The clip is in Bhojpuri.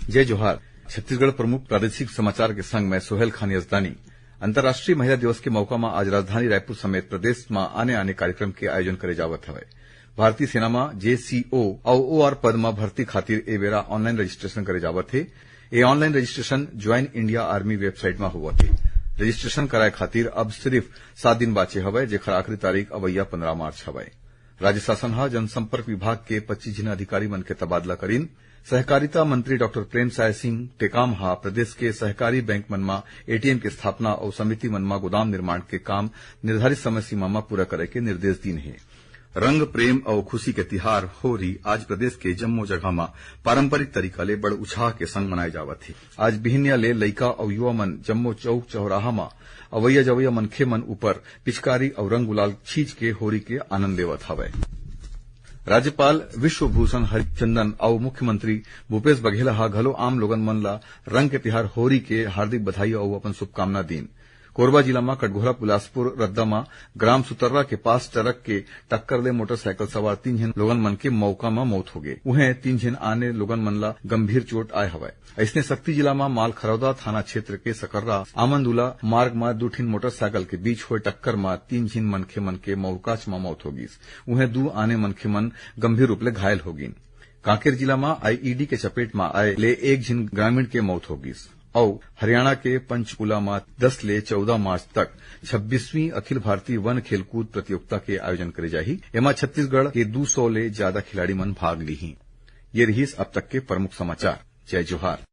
जय जोहार। छत्तीसगढ़ प्रमुख प्रादेशिक समाचार के संग मैं सोहेल खान यजदानी। अंतर्राष्ट्रीय महिला दिवस के मौका में आज राजधानी रायपुर समेत प्रदेश में आने कार्यक्रम के आयोजन करे जावत हवे। भारतीय सेना में जेसीओ और ओआर पद में भर्ती खातिर ए बेरा ऑनलाइन रजिस्ट्रेशन करे जावत है। ये online registration join India army website में होवत है। रजिस्ट्रेशन कराए खातिर अब सिर्फ 7 दिन बाचे हवे, जेकर आखिरी तारीख अवैया 15 मार्च हवे। राज्य शासन हा जनसंपर्क विभाग के 25 जन अधिकारी मन के तबादला करीन। सहकारिता मंत्री डॉक्टर प्रेमसाय सिंह टेकाम हा प्रदेश के सहकारी बैंक मन में एटीएम के स्थापना और समिति मन में गोदाम निर्माण के काम निर्धारित समय सीमा में पूरा करे के निर्देश दीन है। रंग प्रेम और खुशी के तिहार होरी आज प्रदेश के जम्मो जगह में पारंपरिक तरीका ले बड़ उत्साह के संग मनाए जावत है। आज बिहनिया ले लइका और युवा मन जम्मो चौक चौराहा में अवैया जवैया मनखे मन ऊपर पिचकारी और रंग गुलाल छींच के होरी के आनंद लेवत हवे। राज्यपाल विश्वभूषण हरिचंदन और मुख्यमंत्री भूपेश बघेल हा घलो आम लोगन मन ला रंग के तिहार होरी के हार्दिक बधाई और अपन शुभकामना दीन। कोरबा जिला में कटघोरा पुलासपुर रद्दा में ग्राम सुतर्रा के पास ट्रक के टक्कर ले मोटरसाइकिल सवार 3 जन लोगन मन के मौका में मौत हो गए। उन्हें 3 जन आने लोगन मन ला गंभीर चोट आए हवे। ऐसने शक्ति जिला में मालखरौदा थाना क्षेत्र के सकर्रा आमंदुला मार्ग में 2 ठिन मोटरसाइकिल के बीच हुए टक्कर में 3 जन मनखे मन के मौकाच में मौत हो गई। उन्हें 2 आने मनखे मन गंभीर रूप ले घायल हो गई। कांकेर जिला में आईईडी के चपेट में आए ले 1 जन ग्रामीण के मौत हो गई। और हरियाणा के पंचकुला में 10 ले 14 मार्च तक 26वीं अखिल भारतीय वन खेलकूद प्रतियोगिता के आयोजन करे जाही। एमा छत्तीसगढ़ के 200 ले ज्यादा खिलाड़ी मन भाग ली। ये रही अब तक के प्रमुख समाचार। जय जोहार।